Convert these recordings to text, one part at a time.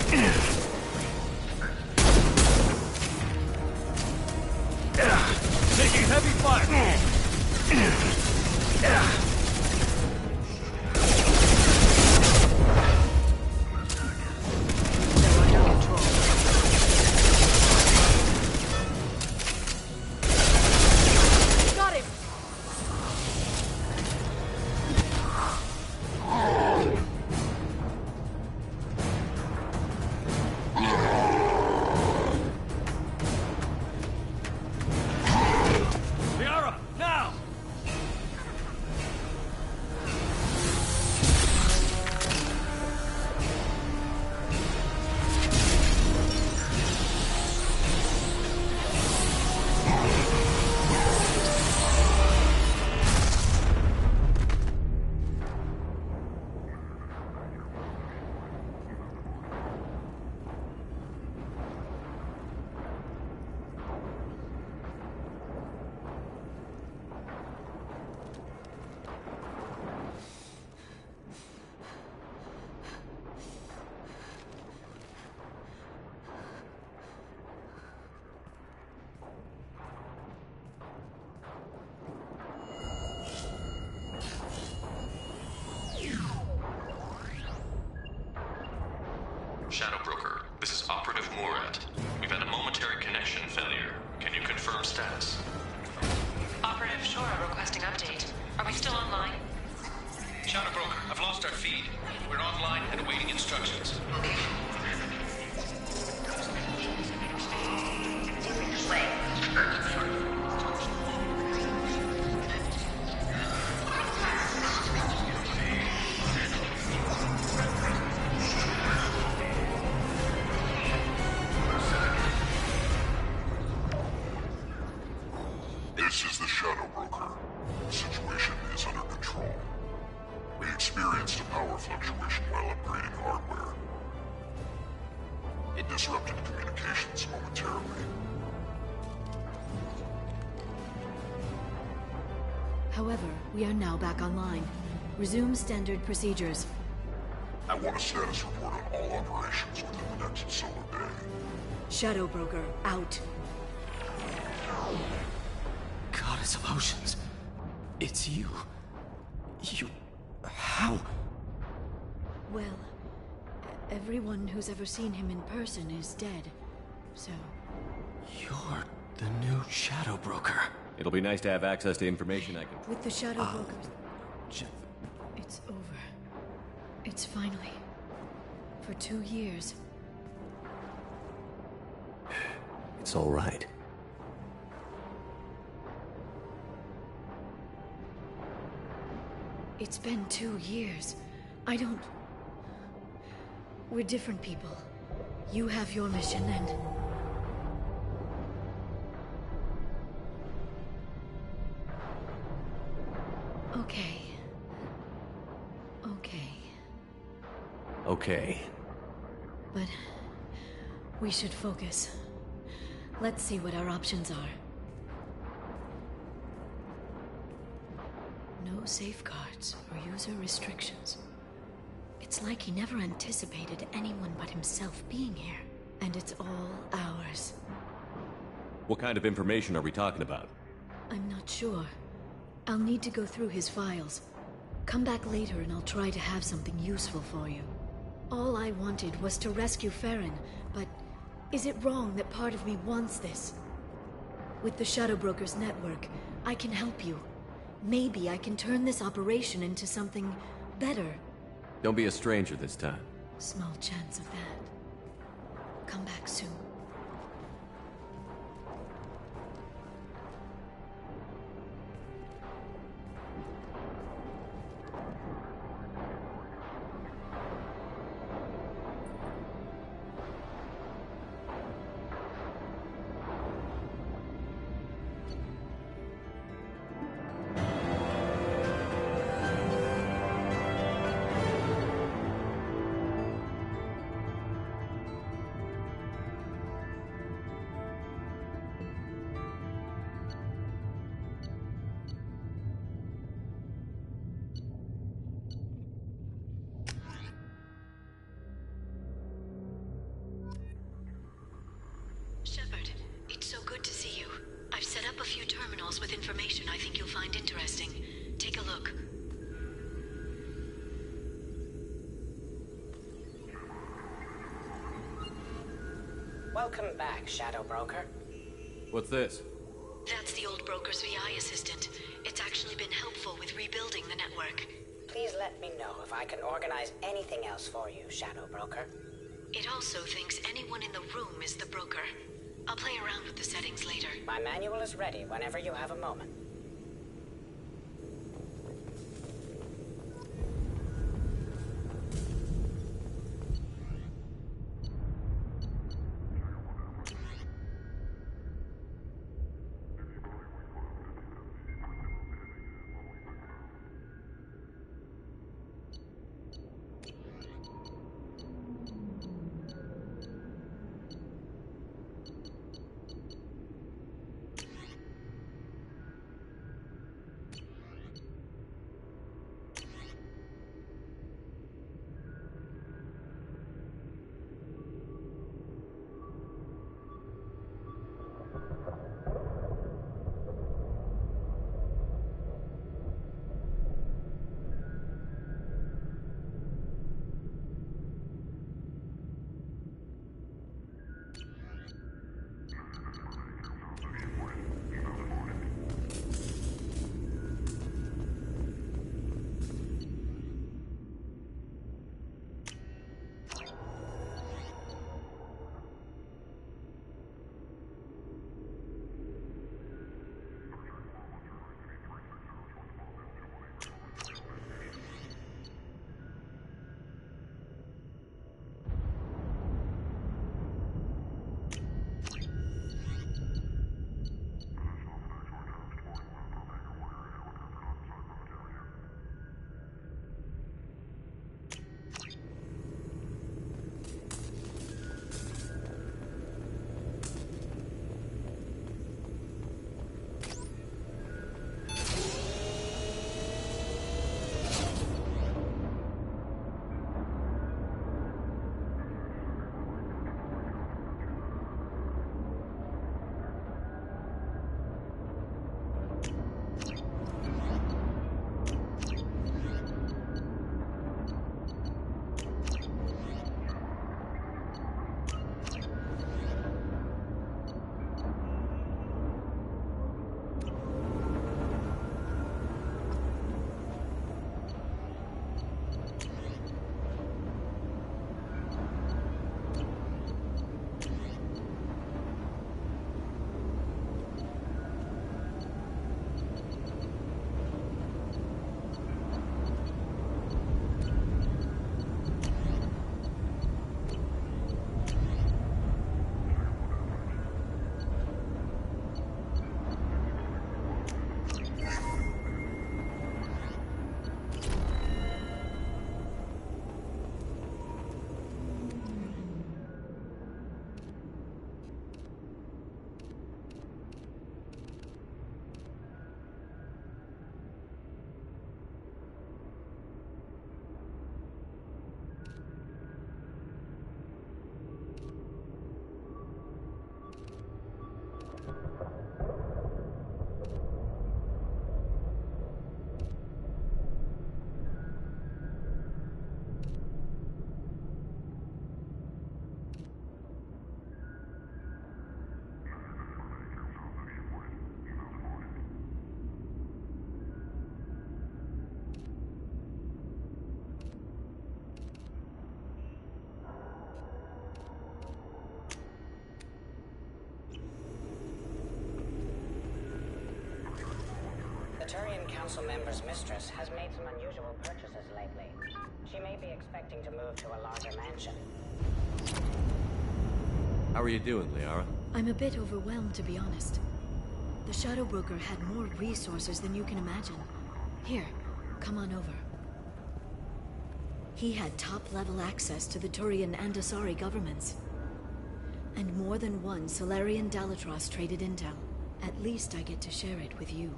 Taking heavy fire! Shadow Broker, this is Operative Murat. We've had a momentary connection failure. Can you confirm status? Operative Shora requesting update. Are we still online? Shadow Broker, I've lost our feed. We're online and awaiting instructions. Okay. This is the Shadow Broker. The situation is under control. We experienced a power fluctuation while upgrading hardware. It disrupted communications momentarily. However, we are now back online. Resume standard procedures. I want a status report on all operations within the next solar day. Shadow Broker, out. Goddess of Oceans. It's you. How? Well, everyone who's ever seen him in person is dead. So... You're the new Shadow Broker. It'll be nice to have access to information I can... with the Shadow Brokers, Jeff. it's over. It's finally... for 2 years. It's all right. It's been 2 years. I don't... We're different people. You have your mission and... Okay. Okay. But... we should focus. Let's see what our options are. No safeguards or user restrictions. It's like he never anticipated anyone but himself being here. And it's all ours. What kind of information are we talking about? I'm not sure. I'll need to go through his files. Come back later and I'll try to have something useful for you. All I wanted was to rescue Farron, but is it wrong that part of me wants this? With the Shadow Broker's network, I can help you. Maybe I can turn this operation into something better. Don't be a stranger this time. Small chance of that. Come back soon. files with information I think you'll find interesting. Take a look. Welcome back, Shadow Broker. What's this? That's the old broker's VI assistant. It's actually been helpful with rebuilding the network. Please let me know if I can organize anything else for you, Shadow Broker. It also thinks anyone in the room is the broker. I'll play around with the settings later. My manual is ready whenever you have a moment. Turian Council member's mistress has made some unusual purchases lately. She may be expecting to move to a larger mansion. How are you doing, Liara? I'm a bit overwhelmed, to be honest. The Shadow Broker had more resources than you can imagine. Here, come on over. He had top-level access to the Turian and Asari governments. And more than one Solarian Dalatros traded intel. At least I get to share it with you.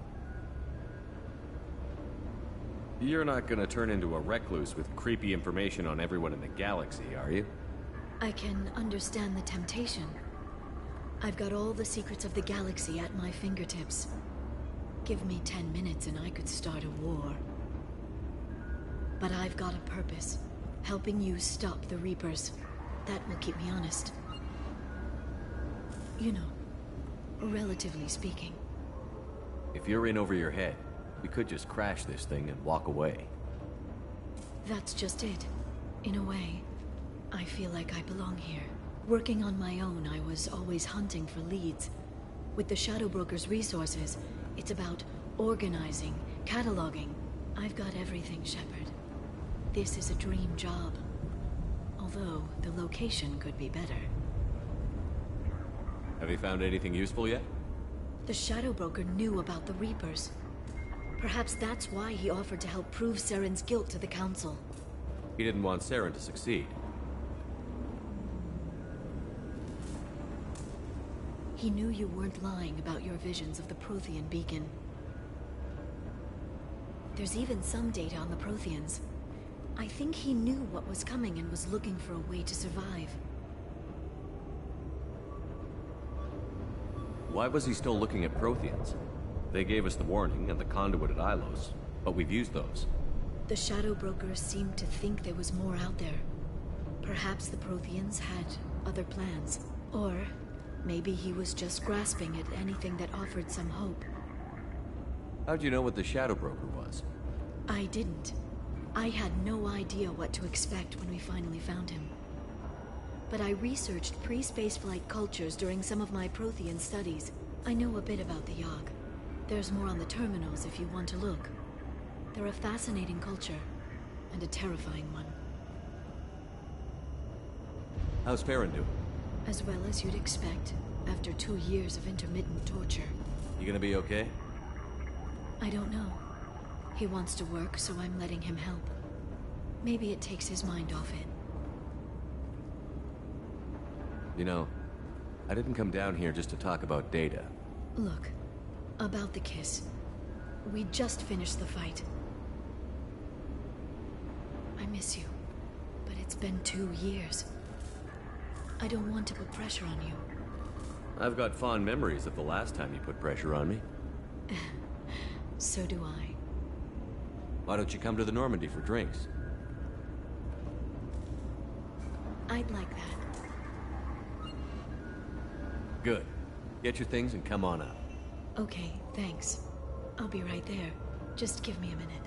You're not gonna turn into a recluse with creepy information on everyone in the galaxy, are you? I can understand the temptation. I've got all the secrets of the galaxy at my fingertips. Give me 10 minutes and I could start a war. But I've got a purpose. Helping you stop the Reapers. That will keep me honest. You know, relatively speaking. If you're in over your head, we could just crash this thing and walk away. That's just it. In a way, I feel like I belong here. Working on my own, I was always hunting for leads. With the Shadow Broker's resources, it's about organizing, cataloging. I've got everything, Shepard. This is a dream job. Although, the location could be better. Have you found anything useful yet? The Shadow Broker knew about the Reapers. Perhaps that's why he offered to help prove Saren's guilt to the Council. He didn't want Saren to succeed. He knew you weren't lying about your visions of the Prothean beacon. There's even some data on the Protheans. I think he knew what was coming and was looking for a way to survive. Why was he still looking at Protheans? They gave us the warning and the conduit at Ilos, but we've used those. The Shadow Broker seemed to think there was more out there. Perhaps the Protheans had other plans. Or maybe he was just grasping at anything that offered some hope. How'd you know what the Shadow Broker was? I didn't. I had no idea what to expect when we finally found him. But I researched pre-spaceflight cultures during some of my Prothean studies. I know a bit about the Yogg. There's more on the terminals if you want to look. They're a fascinating culture, and a terrifying one. How's Farron doing? As well as you'd expect, after 2 years of intermittent torture. You gonna be okay? I don't know. He wants to work, so I'm letting him help. Maybe it takes his mind off it. You know, I didn't come down here just to talk about Data. Look, about the kiss. We just finished the fight. I miss you, but it's been 2 years. I don't want to put pressure on you. I've got fond memories of the last time you put pressure on me. So do I. Why don't you come to the Normandy for drinks? I'd like that. Good. Get your things and come on up. Okay, thanks. I'll be right there. Just give me a minute.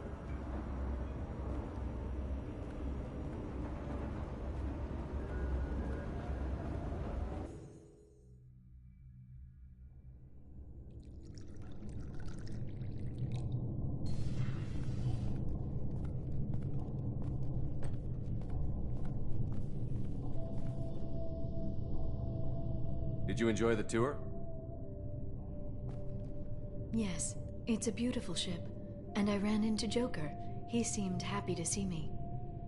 Did you enjoy the tour? Yes, it's a beautiful ship. And I ran into Joker. He seemed happy to see me.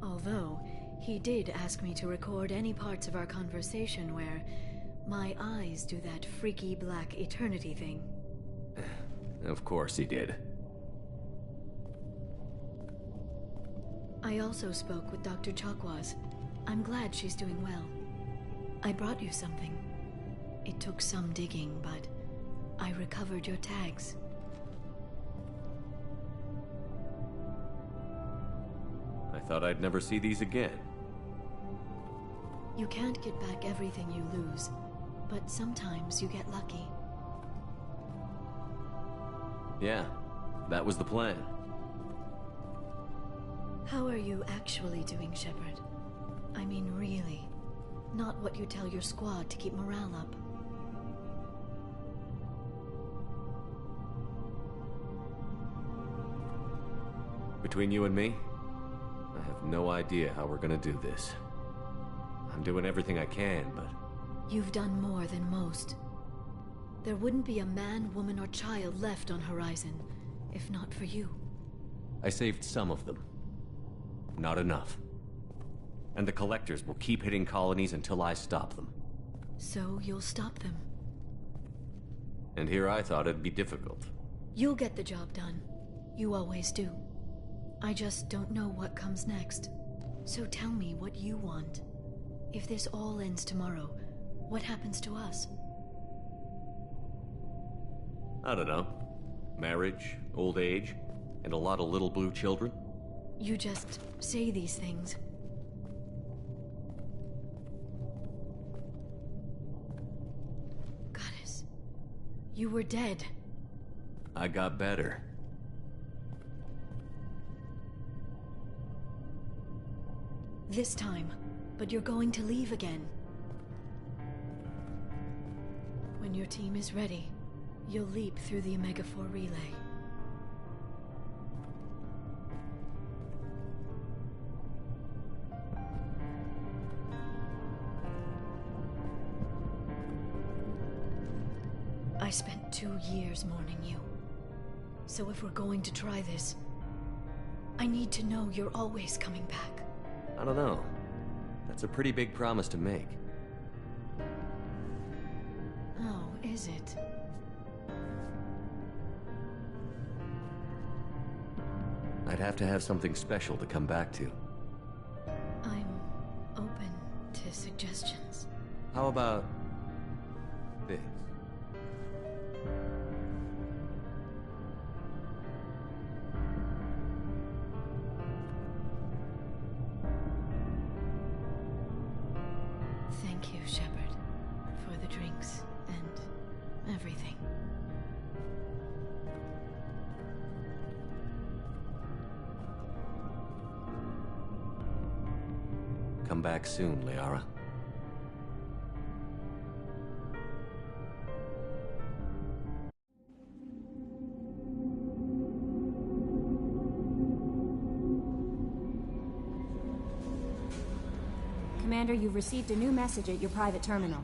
Although, he did ask me to record any parts of our conversation where my eyes do that freaky black eternity thing. Of course he did. I also spoke with Dr. Chakwas. I'm glad she's doing well. I brought you something. It took some digging, but I recovered your tags. I thought I'd never see these again. You can't get back everything you lose, but sometimes you get lucky. Yeah, that was the plan. How are you actually doing, Shepard? I mean, really. Not what you tell your squad to keep morale up. Between you and me, I have no idea how we're gonna do this. I'm doing everything I can, but... You've done more than most. There wouldn't be a man, woman, or child left on Horizon, if not for you. I saved some of them. Not enough. And the Collectors will keep hitting colonies until I stop them. So you'll stop them. And here I thought it'd be difficult. You'll get the job done. You always do. I just don't know what comes next. So tell me what you want. If this all ends tomorrow, what happens to us? I don't know. Marriage, old age, and a lot of little blue children? You just say these things. Goddess, you were dead. I got better. This time, but you're going to leave again. When your team is ready, you'll leap through the Omega-4 relay. I spent 2 years mourning you. So if we're going to try this, I need to know you're always coming back. I don't know. That's a pretty big promise to make. Oh, is it? I'd have to have something special to come back to. I'm open to suggestions. How about this? Thank you, Shepard, for the drinks and everything. Come back soon, Liara. Commander, you've received a new message at your private terminal.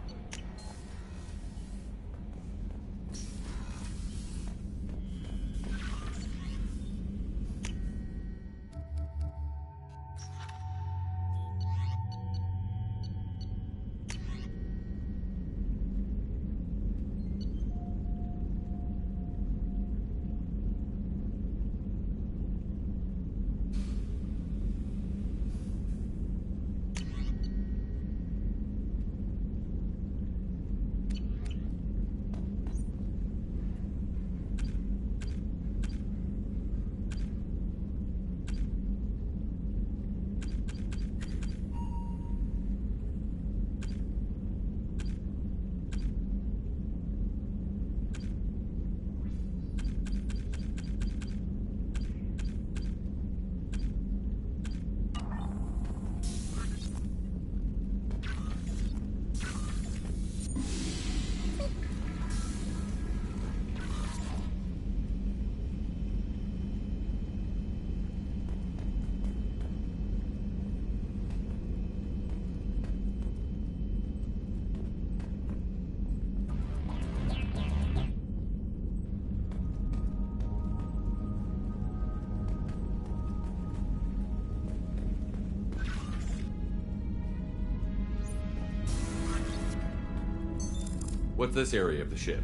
What's this area of the ship?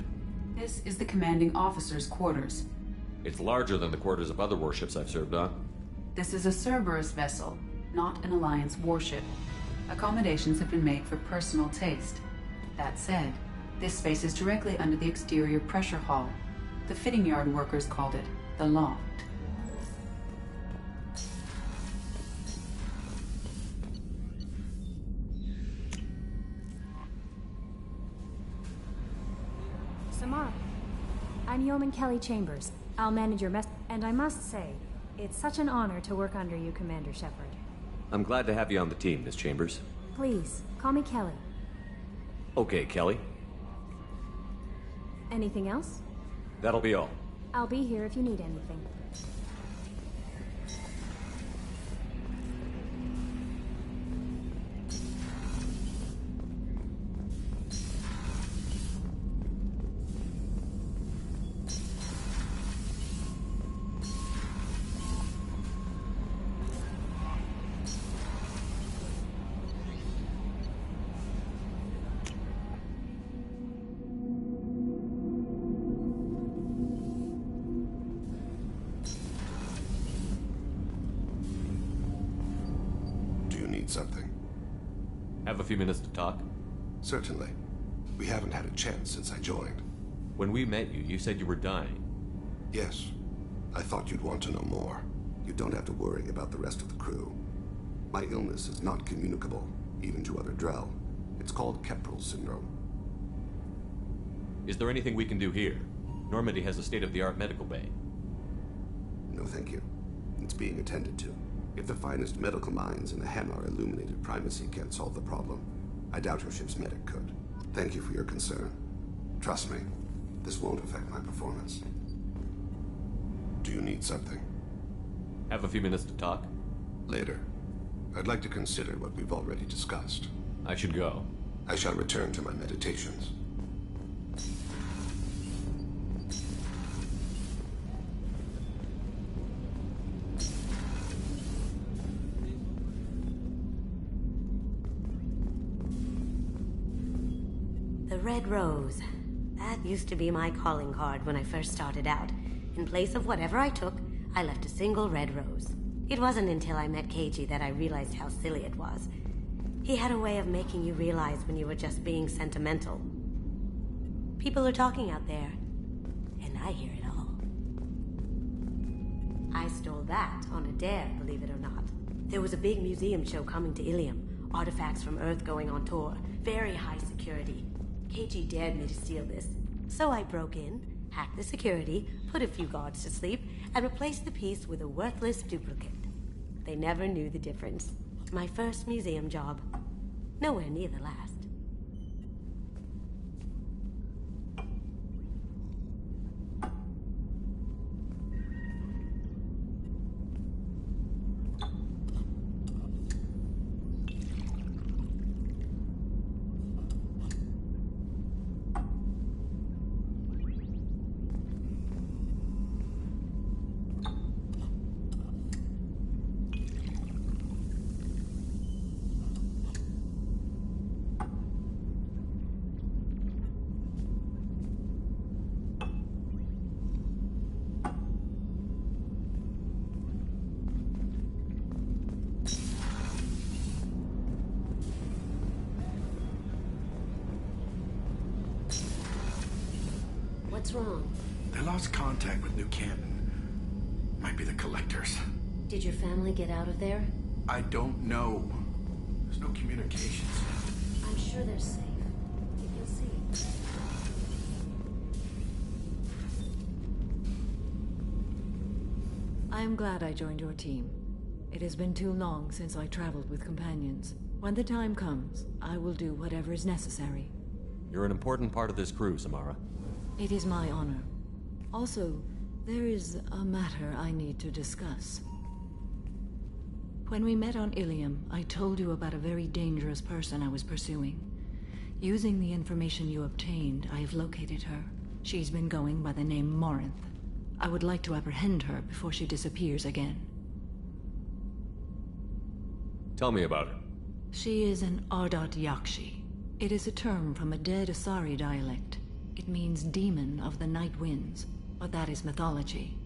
This is the commanding officer's quarters. It's larger than the quarters of other warships I've served on. This is a Cerberus vessel, not an Alliance warship. Accommodations have been made for personal taste. That said, this space is directly under the exterior pressure hull. The fitting yard workers called it the loft. Samara, I'm Yeoman Kelly Chambers. I'll manage your mess. And I must say, it's such an honor to work under you, Commander Shepard. I'm glad to have you on the team, Miss Chambers. Please, call me Kelly. Okay, Kelly. Anything else? That'll be all. I'll be here if you need anything. Something. Have a few minutes to talk? Certainly. We haven't had a chance since I joined. When we met you, you said you were dying. Yes. I thought you'd want to know more. You don't have to worry about the rest of the crew. My illness is not communicable, even to other Drell. It's called Keprel syndrome. Is there anything we can do here? Normandy has a state-of-the-art medical bay. No, thank you. It's being attended to. If the finest medical minds in the Hammar Illuminated Primacy can't solve the problem, I doubt your ship's medic could. Thank you for your concern. Trust me, this won't affect my performance. Do you need something? Have a few minutes to talk? Later. I'd like to consider what we've already discussed. I should go. I shall return to my meditations. The Red Rose. That used to be my calling card when I first started out. In place of whatever I took, I left a single red rose. It wasn't until I met Keiji that I realized how silly it was. He had a way of making you realize when you were just being sentimental. People are talking out there, and I hear it all. I stole that on a dare, believe it or not. There was a big museum show coming to Ilium. Artifacts from Earth going on tour. Very high security. Keiji dared me to steal this. So I broke in, hacked the security, put a few guards to sleep, and replaced the piece with a worthless duplicate. They never knew the difference. My first museum job. Nowhere near the last. What's wrong? They lost contact with New Canton. Might be the Collectors. Did your family get out of there? I don't know. There's no communications. I'm sure they're safe. You'll see. I am glad I joined your team. It has been too long since I traveled with companions. When the time comes, I will do whatever is necessary. You're an important part of this crew, Samara. It is my honor. Also, there is a matter I need to discuss. When we met on Ilium, I told you about a very dangerous person I was pursuing. Using the information you obtained, I have located her. She's been going by the name Morinth. I would like to apprehend her before she disappears again. Tell me about her. She is an Ardat Yakshi. It is a term from a dead Asari dialect. It means demon of the night winds, but that is mythology.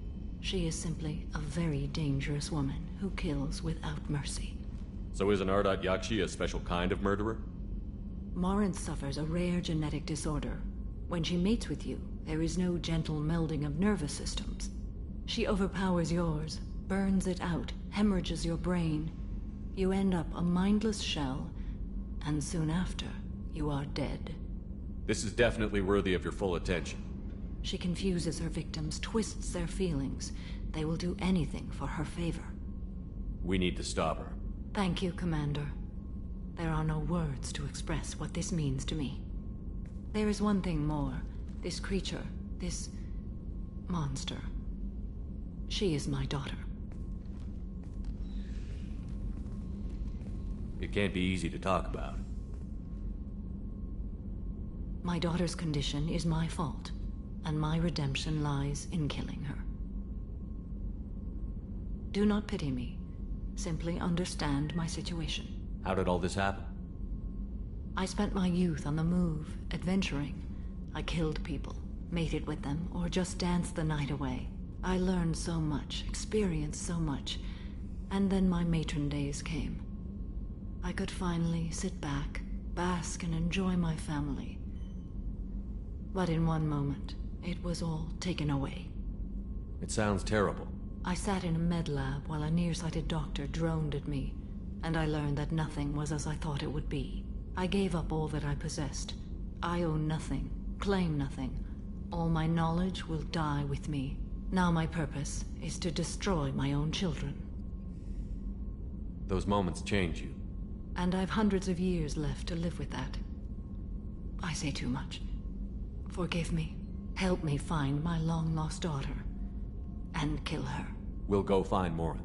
She is simply a very dangerous woman who kills without mercy. So is an Ardat Yakshi a special kind of murderer? Morinth suffers a rare genetic disorder. When she mates with you, there is no gentle melding of nervous systems. She overpowers yours, burns it out, hemorrhages your brain. You end up a mindless shell, and soon after, you are dead. This is definitely worthy of your full attention. She confuses her victims, twists their feelings. They will do anything for her favor. We need to stop her. Thank you, Commander. There are no words to express what this means to me. There is one thing more. This creature, this monster. She is my daughter. It can't be easy to talk about. My daughter's condition is my fault, and my redemption lies in killing her. Do not pity me. Simply understand my situation. How did all this happen? I spent my youth on the move, adventuring. I killed people, mated with them, or just danced the night away. I learned so much, experienced so much, and then my matron days came. I could finally sit back, bask, and enjoy my family. But in one moment, it was all taken away. It sounds terrible. I sat in a med lab while a nearsighted doctor droned at me, and I learned that nothing was as I thought it would be. I gave up all that I possessed. I own nothing, claim nothing. All my knowledge will die with me. Now my purpose is to destroy my own children. Those moments change you. And I've hundreds of years left to live with that. I say too much. Forgive me. Help me find my long-lost daughter. And kill her. We'll go find Morinth.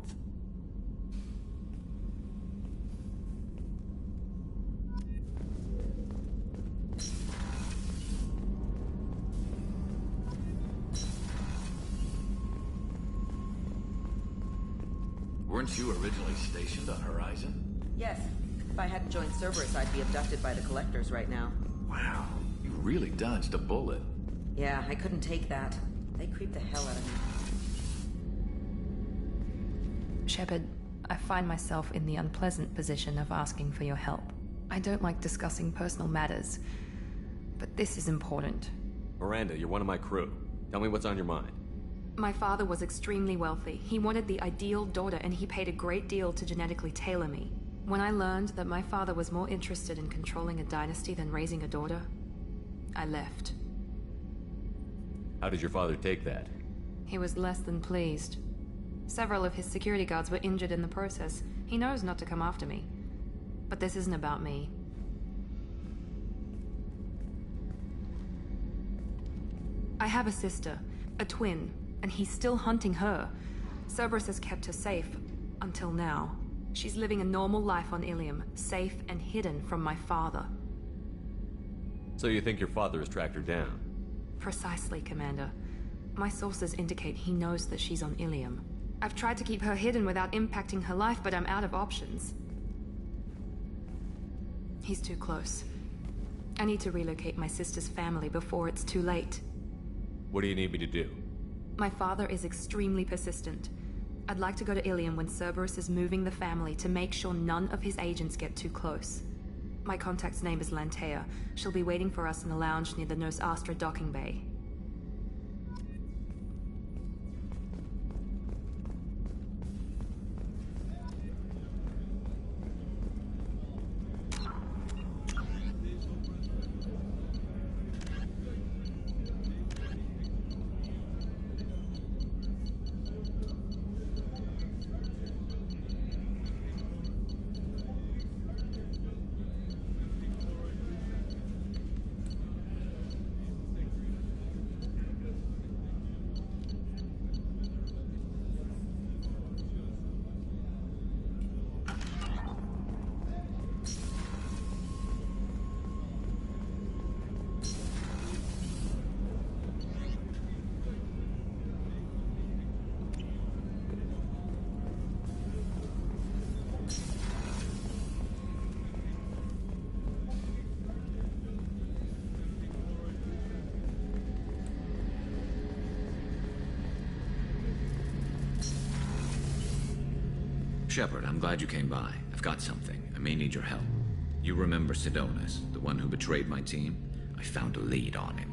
Weren't you originally stationed on Horizon? Yes. If I hadn't joined Cerberus, I'd be abducted by the Collectors right now. Wow, you really dodged a bullet. Yeah, I couldn't take that. They creeped the hell out of me. Shepard, I find myself in the unpleasant position of asking for your help. I don't like discussing personal matters, but this is important. Miranda, you're one of my crew. Tell me what's on your mind. My father was extremely wealthy. He wanted the ideal daughter, and he paid a great deal to genetically tailor me. When I learned that my father was more interested in controlling a dynasty than raising a daughter, I left. How did your father take that? He was less than pleased. Several of his security guards were injured in the process. He knows not to come after me. But this isn't about me. I have a sister, a twin, and he's still hunting her. Cerberus has kept her safe, until now. She's living a normal life on Ilium, safe and hidden from my father. So you think your father has tracked her down? Precisely, Commander. My sources indicate he knows that she's on Ilium. I've tried to keep her hidden without impacting her life, but I'm out of options. He's too close. I need to relocate my sister's family before it's too late. What do you need me to do? My father is extremely persistent. I'd like to go to Ilium when Cerberus is moving the family to make sure none of his agents get too close. My contact's name is Lantea. She'll be waiting for us in a lounge near the Nos Astra docking bay. Shepard, I'm glad you came by. I've got something. I may need your help. You remember Sidonus, the one who betrayed my team? I found a lead on him.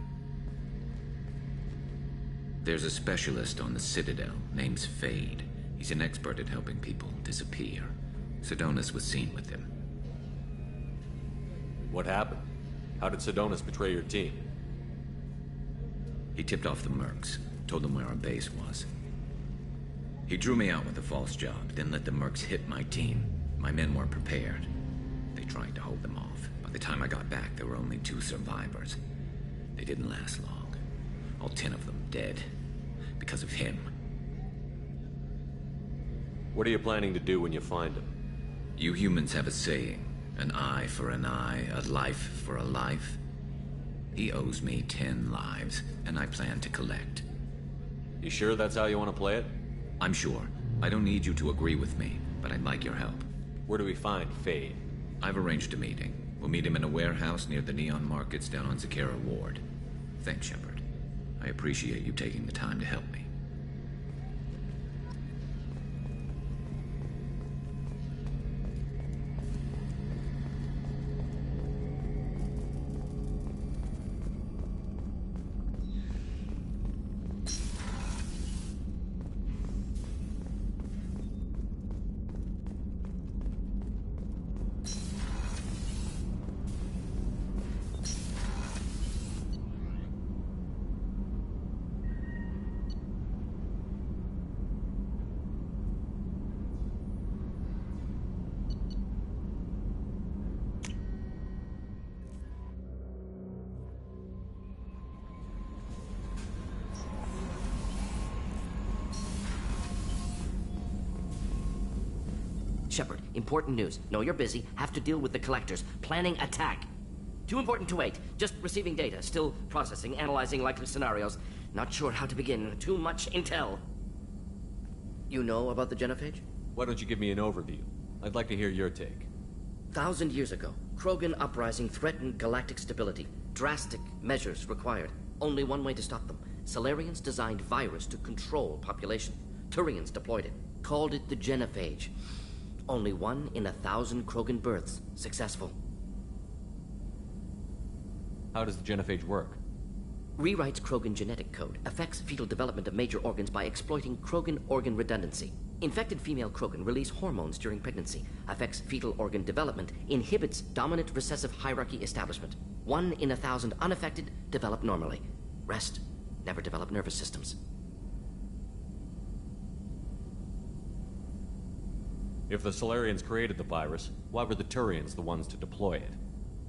There's a specialist on the Citadel, name's Fade. He's an expert at helping people disappear. Sidonus was seen with him. What happened? How did Sidonus betray your team? He tipped off the Mercs, told them where our base was. He drew me out with a false job, then let the Mercs hit my team. My men weren't prepared. They tried to hold them off. By the time I got back, there were only 2 survivors. They didn't last long. All 10 of them dead. Because of him. What are you planning to do when you find him? You humans have a saying. An eye for an eye, a life for a life. He owes me 10 lives, and I plan to collect. You sure that's how you want to play it? I'm sure. I don't need you to agree with me, but I'd like your help. Where do we find Fade? I've arranged a meeting. We'll meet him in a warehouse near the Neon Markets down on Zakera Ward. Thanks, Shepard. I appreciate you taking the time to help me. Shepard, important news. Know you're busy. Have to deal with the Collectors. Planning attack. Too important to wait. Just receiving data. Still processing, analyzing likely scenarios. Not sure how to begin. Too much intel. You know about the genophage? Why don't you give me an overview? I'd like to hear your take. 1,000 years ago, Krogan uprising threatened galactic stability. Drastic measures required. Only one way to stop them. Salarians designed virus to control population. Turians deployed it. Called it the genophage. Only 1 in 1,000 Krogan births successful. How does the genophage work? Rewrites Krogan genetic code. Affects fetal development of major organs by exploiting Krogan organ redundancy. Infected female Krogan release hormones during pregnancy. Affects fetal organ development. Inhibits dominant recessive hierarchy establishment. 1 in 1,000 unaffected develop normally. Rest never develop nervous systems. If the Salarians created the virus, why were the Turians the ones to deploy it?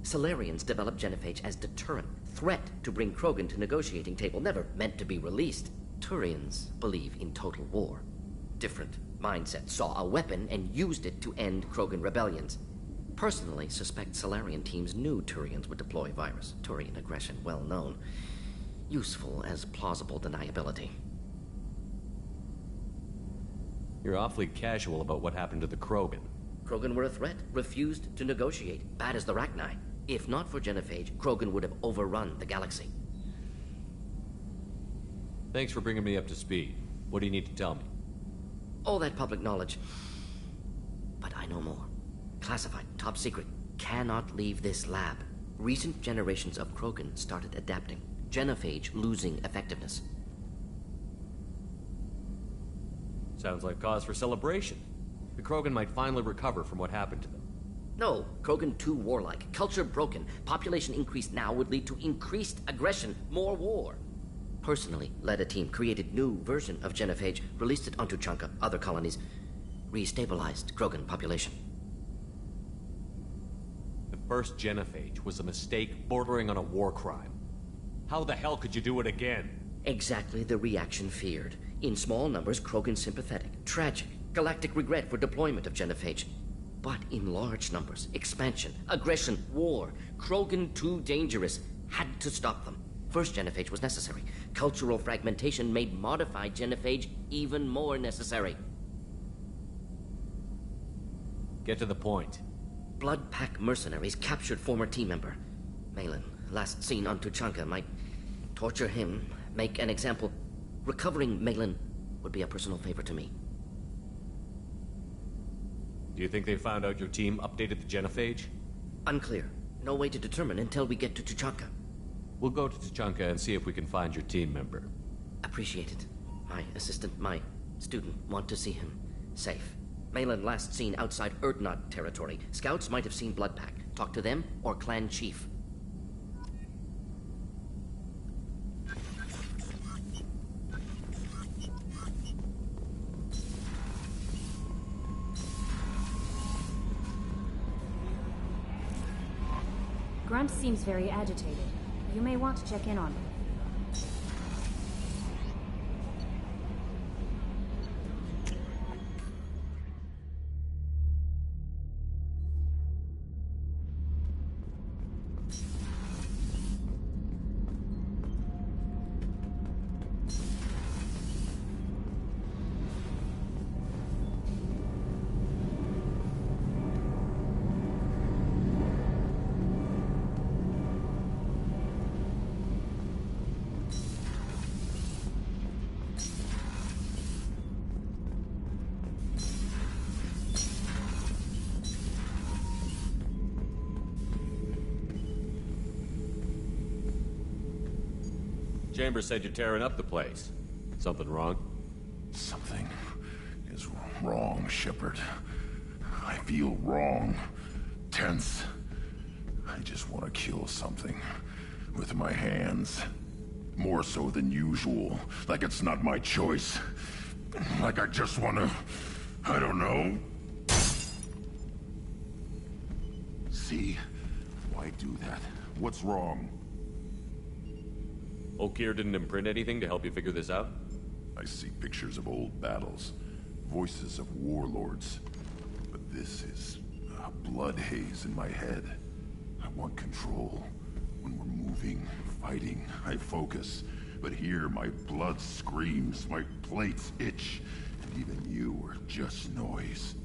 Salarians developed genophage as deterrent, threat to bring Krogan to negotiating table, never meant to be released. Turians believe in total war. Different mindset, saw a weapon and used it to end Krogan rebellions. Personally suspect Salarian teams knew Turians would deploy virus. Turian aggression well known. Useful as plausible deniability. You're awfully casual about what happened to the Krogan. Krogan were a threat, refused to negotiate, bad as the Rachni. If not for genophage, Krogan would have overrun the galaxy. Thanks for bringing me up to speed. What do you need to tell me? All that public knowledge. But I know more. Classified, top secret. Cannot leave this lab. Recent generations of Krogan started adapting. Genophage losing effectiveness. Sounds like cause for celebration. The Krogan might finally recover from what happened to them. No, Krogan too warlike. Culture broken. Population increase now would lead to increased aggression, more war. Personally led a team, created new version of genophage, released it onto Tuchanka, other colonies, restabilized Krogan population. The first genophage was a mistake bordering on a war crime. How the hell could you do it again? Exactly the reaction feared. In small numbers, Krogan sympathetic. Tragic. Galactic regret for deployment of genophage. But in large numbers, expansion, aggression, war. Krogan too dangerous. Had to stop them. First genophage was necessary. Cultural fragmentation made modified genophage even more necessary. Get to the point. Blood Pack mercenaries captured former team member. Malin, last seen on Tuchanka, might torture him, make an example. Recovering Malin would be a personal favor to me. Do you think they found out your team updated the genophage? Unclear. No way to determine until we get to Tuchanka. We'll go to Tuchanka and see if we can find your team member. Appreciate it. My assistant, my student, want to see him safe. Malin last seen outside Urdnot territory. Scouts might have seen Bloodpack. Talk to them or clan chief. Grunt seems very agitated. You may want to check in on him. Chambers said you're tearing up the place. Something wrong? Something is wrong, Shepard. I feel wrong. Tense. I just want to kill something. With my hands. More so than usual. Like it's not my choice. Like I just want to... I don't know. See? Why do that? What's wrong? Okeer didn't imprint anything to help you figure this out? I see pictures of old battles. Voices of warlords. But This is a blood haze in my head. I want control. When we're moving, fighting, I focus. But here, my blood screams, my plates itch, and even you are just noise.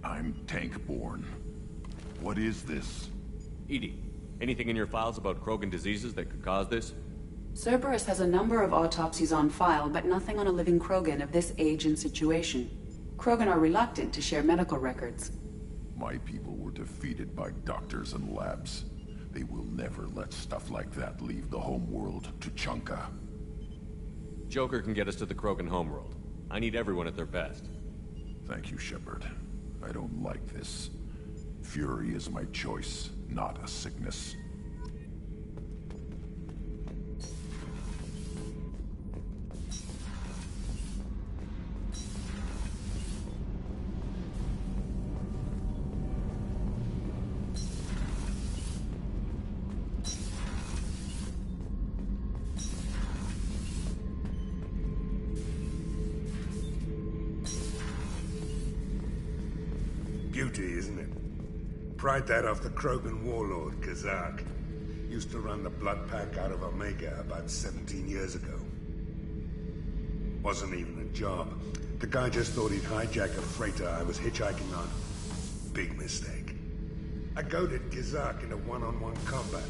I'm tank-born. What is this? EDI, anything in your files about Krogan diseases that could cause this? Cerberus has a number of autopsies on file, but nothing on a living Krogan of this age and situation. Krogan are reluctant to share medical records. My people were defeated by doctors and labs. They will never let stuff like that leave the homeworld to Chunka. Joker can get us to the Krogan homeworld. I need everyone at their best. Thank you, Shepard. I don't like this. Fury is my choice, not a sickness. Beauty, isn't it? Pried that off the Krogan warlord, Kazak. Used to run the Blood Pack out of Omega about 17 years ago. Wasn't even a job. The guy just thought he'd hijack a freighter I was hitchhiking on. Big mistake. I goaded Kazak into one-on-one combat.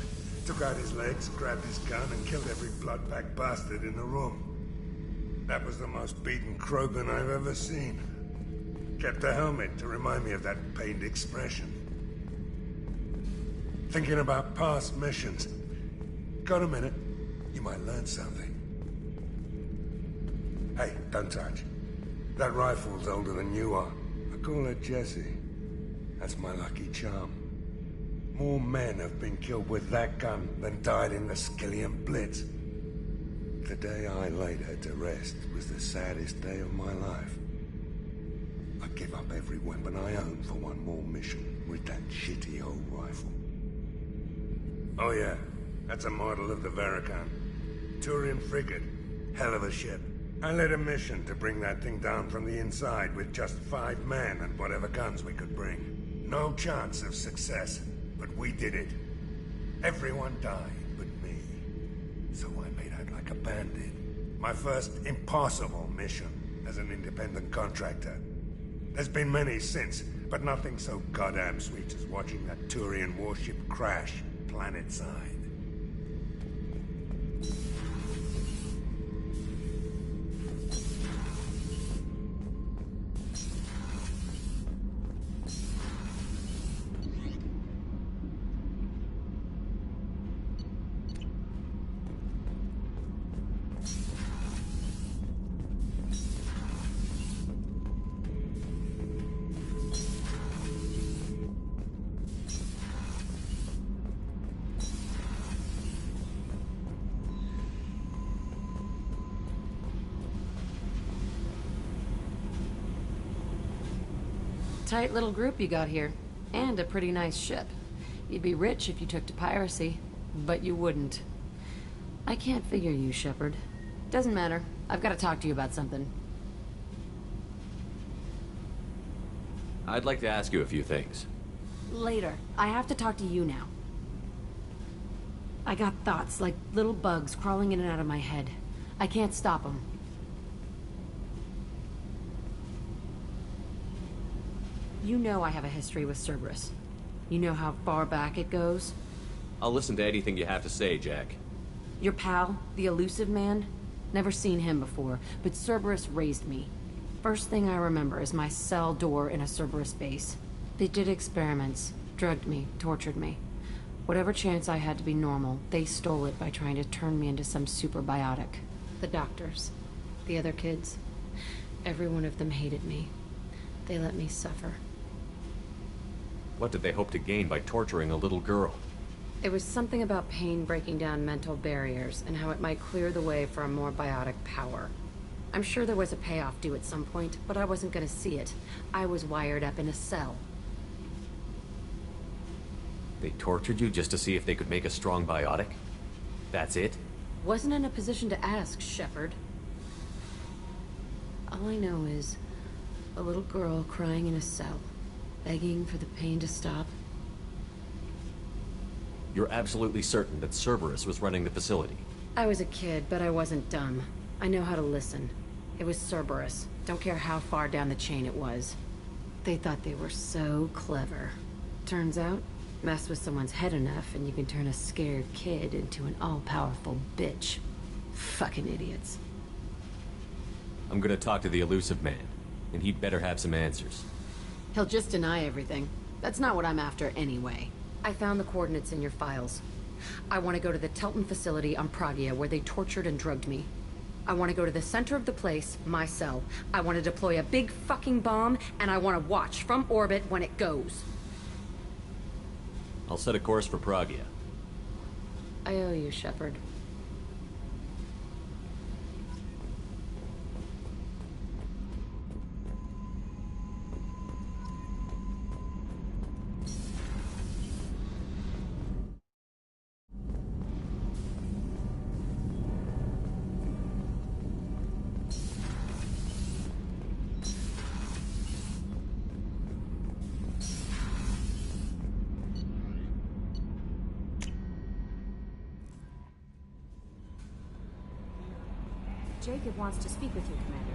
Took out his legs, grabbed his gun, and killed every Blood Pack bastard in the room. That was the most beaten Krogan I've ever seen. Kept a helmet to remind me of that pained expression. Thinking about past missions. Got a minute? You might learn something. Hey, don't touch. That rifle's older than you are. I call her Jessie. That's my lucky charm. More men have been killed with that gun than died in the Skillian Blitz. The day I laid her to rest was the saddest day of my life. I'd give up every weapon I own for one more mission with that shitty old rifle. Oh yeah, that's a model of the Veracon. Turian frigate. Hell of a ship. I led a mission to bring that thing down from the inside with just 5 men and whatever guns we could bring. No chance of success, but we did it. Everyone died but me. So I made out like a bandit. My first impossible mission as an independent contractor. There's been many since, but nothing so goddamn sweet as watching that Turian warship crash planetside. Tight little group you got here. And a pretty nice ship. You'd be rich if you took to piracy, but you wouldn't. I can't figure you, Shepard. Doesn't matter. I've got to talk to you about something. I'd like to ask you a few things. Later. I have to talk to you now. I got thoughts like little bugs crawling in and out of my head. I can't stop them. You know I have a history with Cerberus. You know how far back it goes? I'll listen to anything you have to say, Jack. Your pal, the Elusive Man? Never seen him before, but Cerberus raised me. First thing I remember is my cell door in a Cerberus base. They did experiments, drugged me, tortured me. Whatever chance I had to be normal, they stole it by trying to turn me into some super biotic. The doctors, the other kids, every one of them hated me. They let me suffer. What did they hope to gain by torturing a little girl? It was something about pain breaking down mental barriers and how it might clear the way for a more biotic power. I'm sure there was a payoff due at some point, but I wasn't going to see it. I was wired up in a cell. They tortured you just to see if they could make a strong biotic? That's it? Wasn't in a position to ask, Shepard. All I know is a little girl crying in a cell. begging for the pain to stop. You're absolutely certain that Cerberus was running the facility? I was a kid, but I wasn't dumb. I know how to listen. It was Cerberus. Don't care how far down the chain it was. They thought they were so clever. Turns out, mess with someone's head enough and you can turn a scared kid into an all-powerful bitch. Fucking idiots. I'm gonna talk to the elusive man, and he'd better have some answers. He'll just deny everything. That's not what I'm after anyway. I found the coordinates in your files. I want to go to the Telton facility on Pragia where they tortured and drugged me. I want to go to the center of the place, my cell. I want to deploy a big fucking bomb, and I want to watch from orbit when it goes. I'll set a course for Pragia. I owe you, Shepard. Jacob wants to speak with you, Commander.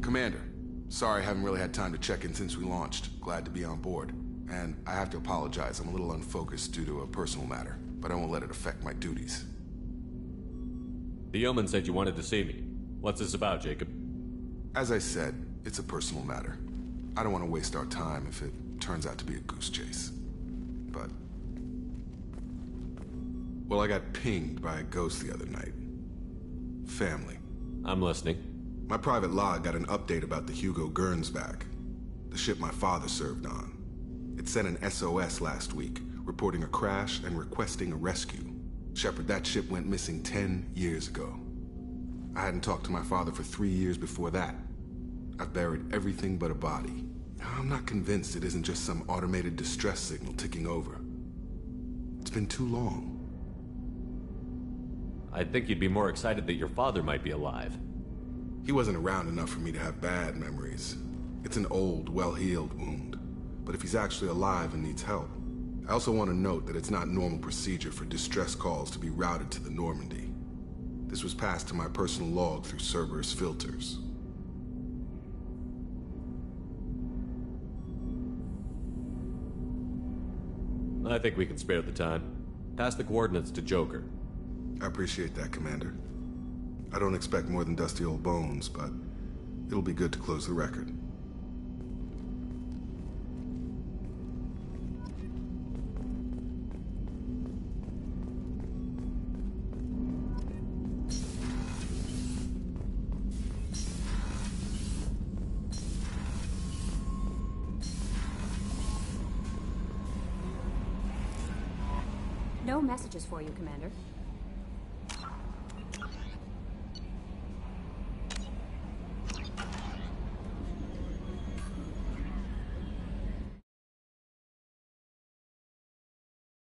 Commander, sorry I haven't really had time to check in since we launched. Glad to be on board. And I have to apologize, I'm a little unfocused due to a personal matter, but I won't let it affect my duties. The Yeoman said you wanted to see me. What's this about, Jacob? As I said, it's a personal matter. I don't want to waste our time if it turns out to be a goose chase. But... well, I got pinged by a ghost the other night. Family. I'm listening. My private log got an update about the Hugo Gernsback, the ship my father served on. It sent an SOS last week, reporting a crash and requesting a rescue. Shepard, that ship went missing 10 years ago. I hadn't talked to my father for 3 years before that. I've buried everything but a body. I'm not convinced it isn't just some automated distress signal ticking over. It's been too long. I'd think you'd be more excited that your father might be alive. He wasn't around enough for me to have bad memories. It's an old, well-healed wound. But if he's actually alive and needs help, I also want to note that it's not normal procedure for distress calls to be routed to the Normandy. This was passed to my personal log through Cerberus filters. I think we can spare the time. Pass the coordinates to Joker. I appreciate that, Commander. I don't expect more than dusty old bones, but it'll be good to close the record. No messages for you, Commander.